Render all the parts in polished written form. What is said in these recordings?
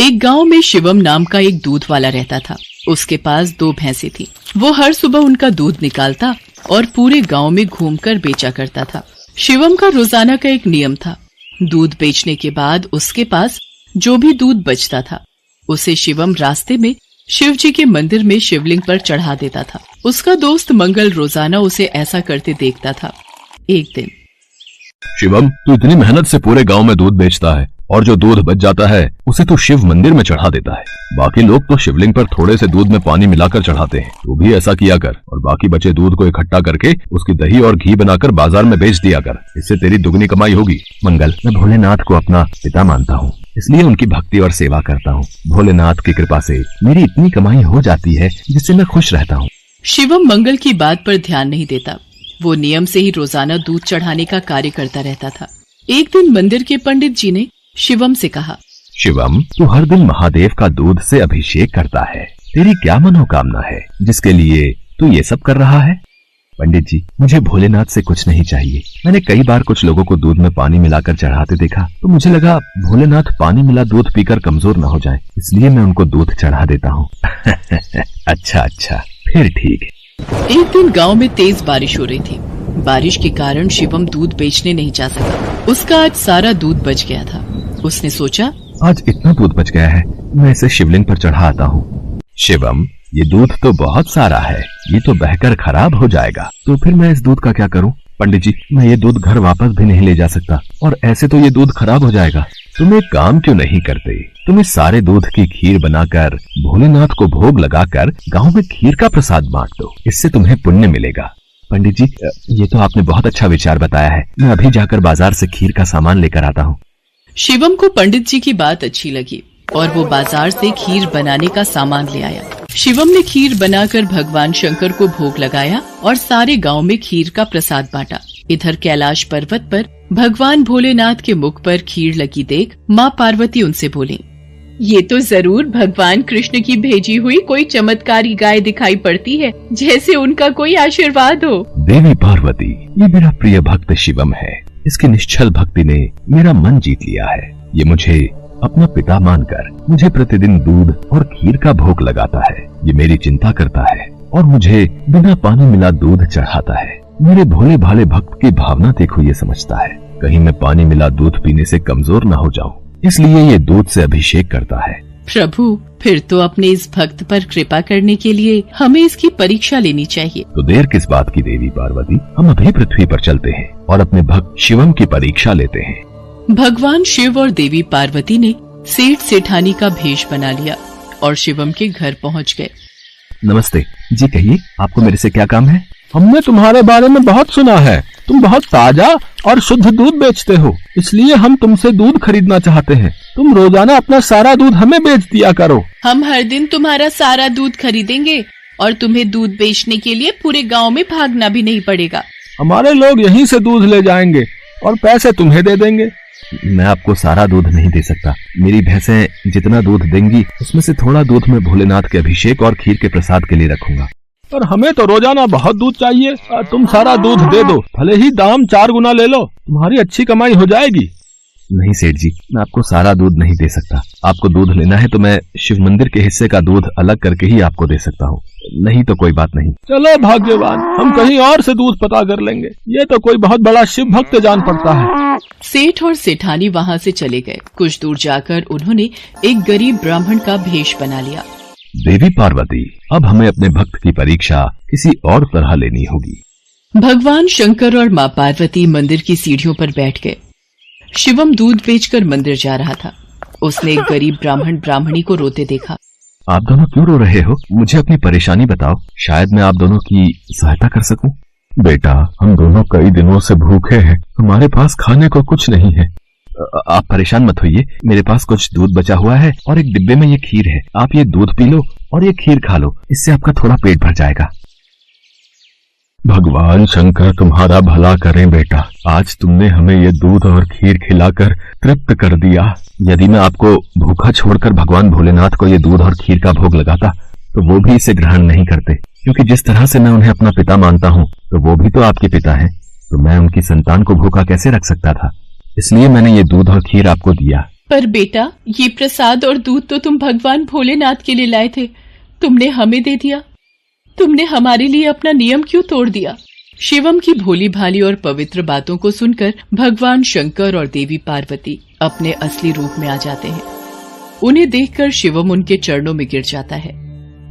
एक गांव में शिवम नाम का एक दूध वाला रहता था। उसके पास 2 भैंसें थी। वो हर सुबह उनका दूध निकालता और पूरे गांव में घूमकर बेचा करता था। शिवम का रोजाना का एक नियम था। दूध बेचने के बाद उसके पास जो भी दूध बचता था उसे शिवम रास्ते में शिव जी के मंदिर में शिवलिंग पर चढ़ा देता था। उसका दोस्त मंगल रोजाना उसे ऐसा करते देखता था। एक दिन, शिवम, तू इतनी मेहनत से पूरे गांव में दूध बेचता है और जो दूध बच जाता है उसे तू शिव मंदिर में चढ़ा देता है। बाकी लोग तो शिवलिंग पर थोड़े से दूध में पानी मिलाकर चढ़ाते हैं। तू भी ऐसा किया कर और बाकी बचे दूध को इकट्ठा करके उसकी दही और घी बनाकर बाजार में बेच दिया कर। इससे तेरी दुगनी कमाई होगी। मंगल, मैं भोलेनाथ को अपना पिता मानता हूँ, इसलिए उनकी भक्ति और सेवा करता हूँ। भोलेनाथ की कृपा से मेरी इतनी कमाई हो जाती है जिससे मैं खुश रहता हूँ। शिवम मंगल की बात पर ध्यान नहीं देता। वो नियम से ही रोजाना दूध चढ़ाने का कार्य करता रहता था। एक दिन मंदिर के पंडित जी ने शिवम से कहा, शिवम, तू हर दिन महादेव का दूध से अभिषेक करता है। तेरी क्या मनोकामना है जिसके लिए तू ये सब कर रहा है? पंडित जी, मुझे भोलेनाथ से कुछ नहीं चाहिए। मैंने कई बार कुछ लोगों को दूध में पानी मिलाकर चढ़ाते देखा तो मुझे लगा भोलेनाथ पानी मिला दूध पीकर कमजोर न हो जाए, इसलिए मैं उनको दूध चढ़ा देता हूँ। अच्छा, फिर ठीक है। एक दिन गांव में तेज बारिश हो रही थी। बारिश के कारण शिवम दूध बेचने नहीं जा सका। उसका आज सारा दूध बच गया था। उसने सोचा, आज इतना दूध बच गया है, मैं इसे शिवलिंग पर चढ़ा आता हूँ। शिवम, ये दूध तो बहुत सारा है, ये तो बहकर खराब हो जाएगा। तो फिर मैं इस दूध का क्या करूँ? पंडित जी, मैं ये दूध घर वापस भी नहीं ले जा सकता और ऐसे तो ये दूध खराब हो जाएगा। तुम एक काम क्यों नहीं करते? तुम इस सारे दूध की खीर बनाकर भोलेनाथ को भोग लगाकर गांव में खीर का प्रसाद बांट दो, इससे तुम्हें पुण्य मिलेगा। पंडित जी, ये तो आपने बहुत अच्छा विचार बताया है। मैं अभी जाकर बाजार से खीर का सामान लेकर आता हूँ। शिवम को पंडित जी की बात अच्छी लगी और वो बाजार से खीर बनाने का सामान ले आया। शिवम ने खीर बनाकर भगवान शंकर को भोग लगाया और सारे गांव में खीर का प्रसाद बांटा। इधर कैलाश पर्वत पर भगवान भोलेनाथ के मुख पर खीर लगी देख माँ पार्वती उनसे बोली, ये तो जरूर भगवान कृष्ण की भेजी हुई कोई चमत्कारी गाय दिखाई पड़ती है, जैसे उनका कोई आशीर्वाद हो। देवी पार्वती, ये मेरा प्रिय भक्त शिवम है। इसकी निश्चल भक्ति ने मेरा मन जीत लिया है। ये मुझे अपना पिता मानकर मुझे प्रतिदिन दूध और खीर का भोग लगाता है। ये मेरी चिंता करता है और मुझे बिना पानी मिला दूध चढ़ाता है। मेरे भोले भाले भक्त की भावना देखो, ये समझता है कहीं मैं पानी मिला दूध पीने से कमजोर न हो जाऊं, इसलिए ये दूध से अभिषेक करता है। प्रभु, फिर तो अपने इस भक्त पर कृपा करने के लिए हमें इसकी परीक्षा लेनी चाहिए। तो देर किस बात की देवी पार्वती, हम अभी पृथ्वी पर चलते हैं और अपने भक्त शिवम की परीक्षा लेते हैं। भगवान शिव और देवी पार्वती ने सेठ सेठानी का भेष बना लिया और शिवम के घर पहुंच गए। नमस्ते जी, कहिए आपको मेरे से क्या काम है? हमने तुम्हारे बारे में बहुत सुना है। तुम बहुत ताजा और शुद्ध दूध बेचते हो, इसलिए हम तुमसे दूध खरीदना चाहते हैं। तुम रोजाना अपना सारा दूध हमें बेच दिया करो। हम हर दिन तुम्हारा सारा दूध खरीदेंगे और तुम्हें दूध बेचने के लिए पूरे गांव में भागना भी नहीं पड़ेगा। हमारे लोग यहीं से दूध ले जाएंगे और पैसे तुम्हें दे देंगे। मैं आपको सारा दूध नहीं दे सकता। मेरी भैंसें जितना दूध देंगी उसमें से थोड़ा दूध मैं भोलेनाथ के अभिषेक और खीर के प्रसाद के लिए रखूंगा। पर हमें तो रोजाना बहुत दूध चाहिए। तुम सारा दूध दे दो, भले ही दाम 4 गुना ले लो, तुम्हारी अच्छी कमाई हो जाएगी। नहीं सेठ जी, मैं आपको सारा दूध नहीं दे सकता। आपको दूध लेना है तो मैं शिव मंदिर के हिस्से का दूध अलग करके ही आपको दे सकता हूँ, नहीं तो कोई बात नहीं। चलो भाग्यवान, हम कहीं और से दूध पता कर लेंगे। ये तो कोई बहुत बड़ा शिव भक्त जान पड़ता है। सेठ और सेठानी वहाँ से चले गए। कुछ दूर जाकर उन्होंने एक गरीब ब्राह्मण का भेष बना लिया। देवी पार्वती, अब हमें अपने भक्त की परीक्षा किसी और तरह लेनी होगी। भगवान शंकर और माँ पार्वती मंदिर की सीढ़ियों पर बैठ गए। शिवम दूध बेचकर मंदिर जा रहा था। उसने एक गरीब ब्राह्मण ब्राह्मणी को रोते देखा। आप दोनों क्यों रो रहे हो? मुझे अपनी परेशानी बताओ, शायद मैं आप दोनों की सहायता कर सकूं। बेटा, हम दोनों कई दिनों से भूखे हैं, हमारे पास खाने को कुछ नहीं है। आप परेशान मत होइए, मेरे पास कुछ दूध बचा हुआ है और एक डिब्बे में ये खीर है। आप ये दूध पी लो और ये खीर खा लो, इससे आपका थोड़ा पेट भर जाएगा। भगवान शंकर तुम्हारा भला करें बेटा, आज तुमने हमें ये दूध और खीर खिलाकर तृप्त कर दिया। यदि मैं आपको भूखा छोड़कर भगवान भोलेनाथ को ये दूध और खीर का भोग लगाता तो वो भी इसे ग्रहण नहीं करते, क्योंकि जिस तरह से मैं उन्हें अपना पिता मानता हूँ तो वो भी तो आपके पिता हैं। तो मैं उनकी संतान को भूखा कैसे रख सकता था, इसलिए मैंने ये दूध और खीर आपको दिया। पर बेटा, ये प्रसाद और दूध तो तुम भगवान भोलेनाथ के लिए लाए थे, तुमने हमें दे दिया। तुमने हमारे लिए अपना नियम क्यों तोड़ दिया? शिवम की भोली भाली और पवित्र बातों को सुनकर भगवान शंकर और देवी पार्वती अपने असली रूप में आ जाते हैं। उन्हें देखकर शिवम उनके चरणों में गिर जाता है।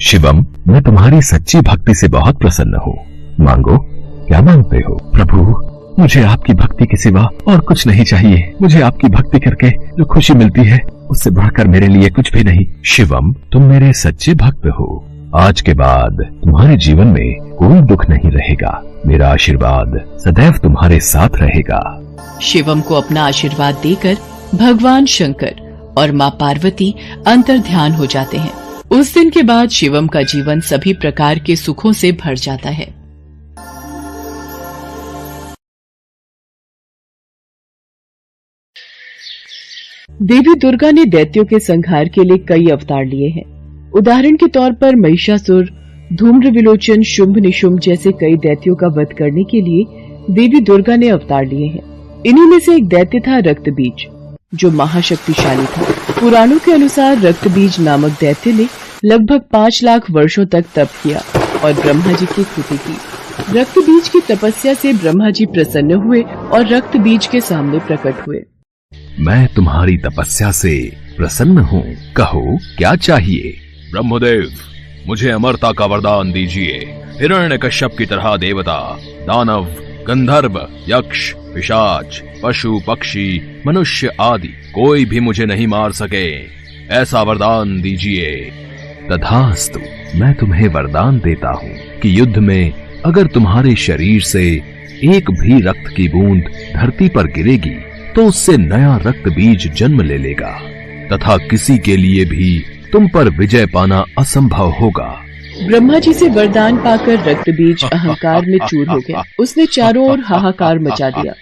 शिवम, मैं तुम्हारी सच्ची भक्ति से बहुत प्रसन्न हूँ। मांगो, क्या मांगते हो? प्रभु, मुझे आपकी भक्ति के सिवा और कुछ नहीं चाहिए। मुझे आपकी भक्ति करके जो खुशी मिलती है, उससे बढ़कर मेरे लिए कुछ भी नहीं। शिवम, तुम मेरे सच्चे भक्त हो। आज के बाद तुम्हारे जीवन में कोई दुख नहीं रहेगा। मेरा आशीर्वाद सदैव तुम्हारे साथ रहेगा। शिवम को अपना आशीर्वाद देकर भगवान शंकर और माँ पार्वती अंतर्ध्यान हो जाते हैं। उस दिन के बाद शिवम का जीवन सभी प्रकार के सुखों से भर जाता है। देवी दुर्गा ने दैत्यों के संहार के लिए कई अवतार लिए हैं। उदाहरण के तौर पर महिषासुर, धूम्र विलोचन, शुंभ निशुंभ जैसे कई दैत्यों का वध करने के लिए देवी दुर्गा ने अवतार लिए हैं। इन्हीं में से एक दैत्य था रक्तबीज, जो महाशक्तिशाली था। पुराणों के अनुसार रक्तबीज नामक दैत्य ने लगभग 5 लाख वर्षों तक तप किया और ब्रह्मा जी की स्तुति की। रक्तबीज की तपस्या से ब्रह्मा जी प्रसन्न हुए और रक्तबीज के सामने प्रकट हुए। मैं तुम्हारी तपस्या से प्रसन्न हूँ, कहो क्या चाहिए? ब्रह्मदेव, मुझे अमरता का वरदान दीजिए। हिरण्यकश्यप की तरह देवता, दानव, गंधर्व, यक्ष, पिशाच, पशु, पक्षी, मनुष्य आदि कोई भी मुझे नहीं मार सके, ऐसा वरदान दीजिए। तथास्तु, मैं तुम्हें वरदान देता हूँ कि युद्ध में अगर तुम्हारे शरीर से एक भी रक्त की बूंद धरती पर गिरेगी तो उससे नया रक्त बीज जन्म ले लेगा तथा किसी के लिए भी तुम पर विजय पाना असंभव होगा। ब्रह्मा जी से वरदान पाकर रक्तबीज अहंकार में चूर हो गया। उसने चारों ओर हाहाकार मचा दिया।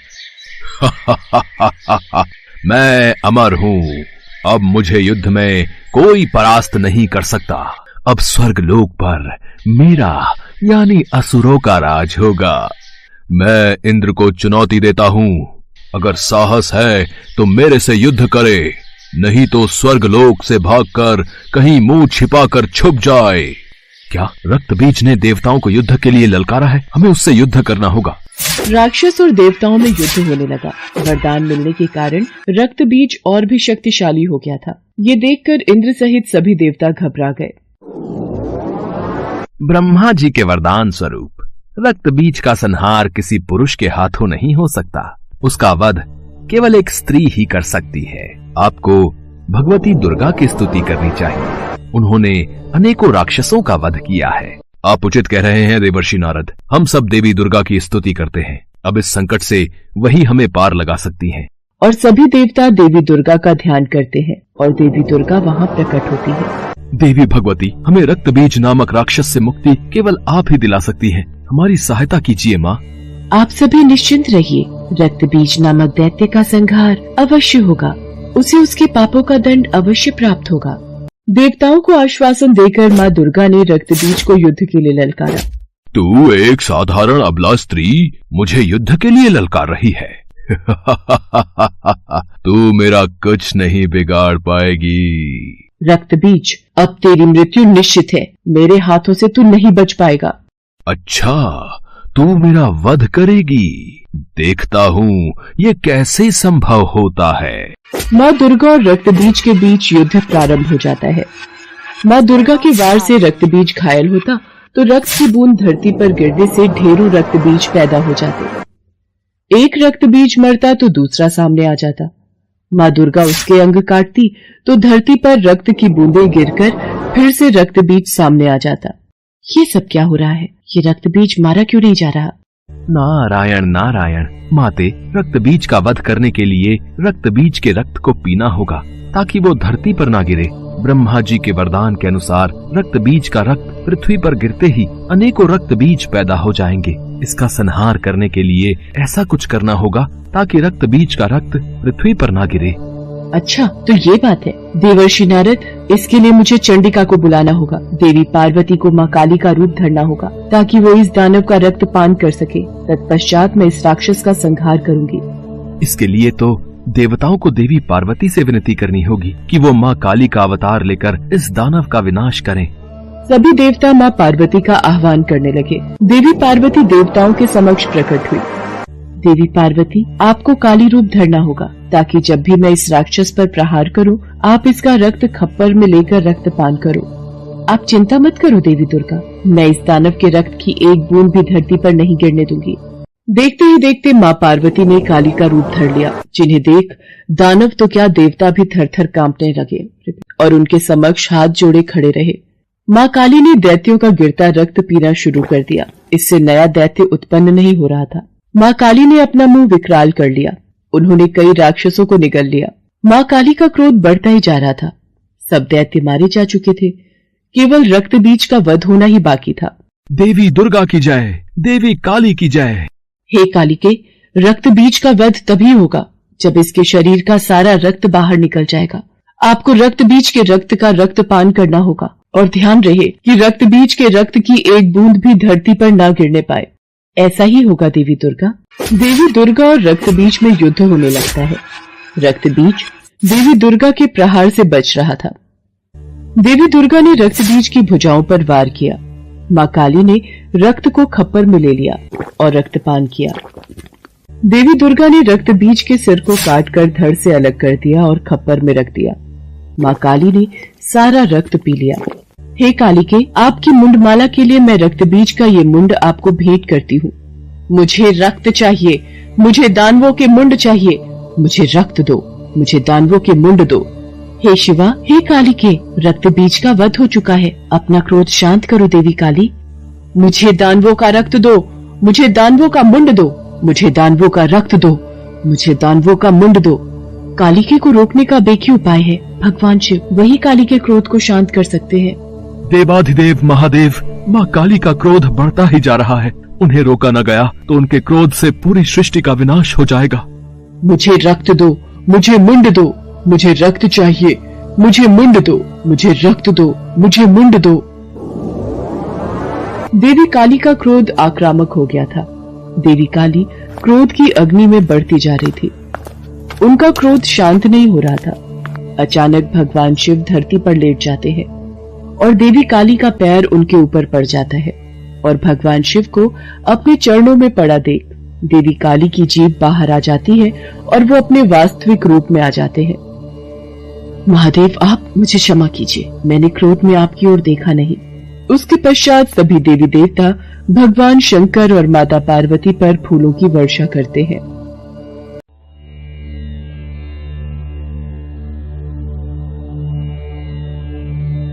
मैं अमर हूँ, अब मुझे युद्ध में कोई परास्त नहीं कर सकता। अब स्वर्ग लोक पर मेरा यानी असुरों का राज होगा। मैं इंद्र को चुनौती देता हूँ, अगर साहस है तो मेरे से युद्ध करे, नहीं तो स्वर्ग लोक से भागकर कहीं मुंह छिपाकर छुप जाए। क्या रक्तबीज ने देवताओं को युद्ध के लिए ललकारा है? हमें उससे युद्ध करना होगा। राक्षस और देवताओं में युद्ध होने लगा। वरदान मिलने के कारण रक्तबीज और भी शक्तिशाली हो गया था। ये देखकर इंद्र सहित सभी देवता घबरा गए। ब्रह्मा जी के वरदान स्वरूप रक्तबीज का संहार किसी पुरुष के हाथों नहीं हो सकता। उसका वध केवल एक स्त्री ही कर सकती है। आपको भगवती दुर्गा की स्तुति करनी चाहिए। उन्होंने अनेकों राक्षसों का वध किया है। आप उचित कह रहे हैं देवर्षि नारद। हम सब देवी दुर्गा की स्तुति करते हैं। अब इस संकट से वही हमें पार लगा सकती हैं। और सभी देवता देवी दुर्गा का ध्यान करते हैं और देवी दुर्गा वहाँ प्रकट होती है। देवी भगवती, हमें रक्तबीज नामक राक्षस से मुक्ति केवल आप ही दिला सकती हैं। हमारी सहायता कीजिए माँ। आप सभी निश्चिंत रहिए, रक्तबीज नामक दैत्य का संहार अवश्य होगा। उसे उसके पापों का दंड अवश्य प्राप्त होगा। देवताओं को आश्वासन देकर माँ दुर्गा ने रक्तबीज को युद्ध के लिए ललकारा। तू एक साधारण अबला स्त्री मुझे युद्ध के लिए ललकार रही है। तू मेरा कुछ नहीं बिगाड़ पाएगी। रक्तबीज, अब तेरी मृत्यु निश्चित है। मेरे हाथों से तू नहीं बच पाएगा। अच्छा, तू मेरा वध करेगी? देखता हूँ ये कैसे संभव होता है। माँ दुर्गा और रक्तबीज के बीच युद्ध प्रारंभ हो जाता है। माँ दुर्गा के वार से रक्तबीज घायल होता तो रक्त की बूंद धरती पर गिरने से ढेरों रक्तबीज पैदा हो जाते। एक रक्तबीज मरता तो दूसरा सामने आ जाता। माँ दुर्गा उसके अंग काटती तो धरती पर रक्त की बूंदें गिरकर फिर से रक्तबीज सामने आ जाता। ये सब क्या हो रहा है? ये रक्तबीज मारा क्यों नहीं जा रहा? नारायण नारायण। माते, रक्तबीज का वध करने के लिए रक्तबीज के रक्त को पीना होगा ताकि वो धरती पर ना गिरे। ब्रह्मा जी के वरदान के अनुसार रक्तबीज का रक्त पृथ्वी पर गिरते ही अनेकों रक्तबीज पैदा हो जाएंगे। इसका संहार करने के लिए ऐसा कुछ करना होगा ताकि रक्तबीज का रक्त पृथ्वी पर ना गिरे। अच्छा, तो ये बात है। देवर्षि नारद, इसके लिए मुझे चंडिका को बुलाना होगा। देवी पार्वती को माँ काली का रूप धरना होगा ताकि वो इस दानव का रक्त पान कर सके। तत्पश्चात मैं इस राक्षस का संहार करूंगी। इसके लिए तो देवताओं को देवी पार्वती से विनती करनी होगी कि वो माँ काली का अवतार लेकर इस दानव का विनाश करें। सभी देवता माँ पार्वती का आह्वान करने लगे। देवी पार्वती देवताओं के समक्ष प्रकट हुई। देवी पार्वती, आपको काली रूप धरना होगा ताकि जब भी मैं इस राक्षस पर प्रहार करूं, आप इसका रक्त खप्पर में लेकर रक्तपान करो। आप चिंता मत करो देवी दुर्गा, मैं इस दानव के रक्त की एक बूंद भी धरती पर नहीं गिरने दूंगी। देखते ही देखते माँ पार्वती ने काली का रूप धर लिया, जिन्हें देख दानव तो क्या देवता भी थर थर कांपने लगे और उनके समक्ष हाथ जोड़े खड़े रहे। माँ काली ने दैत्यों का गिरता रक्त पीना शुरू कर दिया। इससे नया दैत्य उत्पन्न नहीं हो रहा था। माँ काली ने अपना मुंह विकराल कर लिया। उन्होंने कई राक्षसों को निगल लिया। माँ काली का क्रोध बढ़ता ही जा रहा था। सब दैत्य मारे जा चुके थे, केवल रक्त बीज का वध होना ही बाकी था। देवी दुर्गा की जय, देवी काली की जय। हे कालिके, रक्त बीज का वध तभी होगा जब इसके शरीर का सारा रक्त बाहर निकल जाएगा। आपको रक्त बीज के रक्त का रक्तपान करना होगा और ध्यान रहे कि रक्त बीज के रक्त की एक बूंद भी धरती पर न गिरने पाए। ऐसा ही होगा देवी दुर्गा। देवी दुर्गा और रक्त बीज में युद्ध होने लगता है। रक्त बीज देवी दुर्गा के प्रहार से बच रहा था। देवी दुर्गा ने रक्त बीज की भुजाओं पर वार किया। माँ काली ने रक्त को खप्पर में ले लिया और रक्तपान किया। देवी दुर्गा ने रक्त बीज के सिर को काटकर धड़ से अलग कर दिया और खप्पर में रख दिया। माँ काली ने सारा रक्त पी लिया। हे कालिके, आपकी मुंडमाला के लिए मैं रक्त बीज का ये मुंड आपको भेंट करती हूँ। मुझे रक्त चाहिए, मुझे दानवों के मुंड चाहिए, मुझे रक्त दो, मुझे दानवों के मुंड दो। हे शिवा, हे कालिके, रक्त बीज का वध हो चुका है, अपना क्रोध शांत करो देवी काली। मुझे दानवों का रक्त दो, मुझे दानवों का मुंड दो, मुझे दानवों का रक्त दो, मुझे दानवों का मुंड दो। कालिके को रोकने का एक ही उपाय है, भगवान शिव, वही काली के क्रोध को शांत कर सकते हैं। देवाधिदेव महादेव, माँ काली का क्रोध बढ़ता ही जा रहा है। उन्हें रोका न गया तो उनके क्रोध से पूरी सृष्टि का विनाश हो जाएगा। मुझे रक्त दो, मुझे मुंड दो, मुझे रक्त चाहिए, मुझे मुंड दो, मुझे रक्त दो, मुझे मुंड दो। देवी काली का क्रोध आक्रामक हो गया था। देवी काली क्रोध की अग्नि में बढ़ती जा रही थी। उनका क्रोध शांत नहीं हो रहा था। अचानक भगवान शिव धरती पर लेट जाते हैं और देवी काली का पैर उनके ऊपर पड़ जाता है और भगवान शिव को अपने चरणों में पड़ा देख देवी काली की जीभ बाहर आ जाती है और वो अपने वास्तविक रूप में आ जाते हैं। महादेव, आप मुझे क्षमा कीजिए, मैंने क्रोध में आपकी ओर देखा नहीं। उसके पश्चात सभी देवी देवता भगवान शंकर और माता पार्वती पर फूलों की वर्षा करते हैं।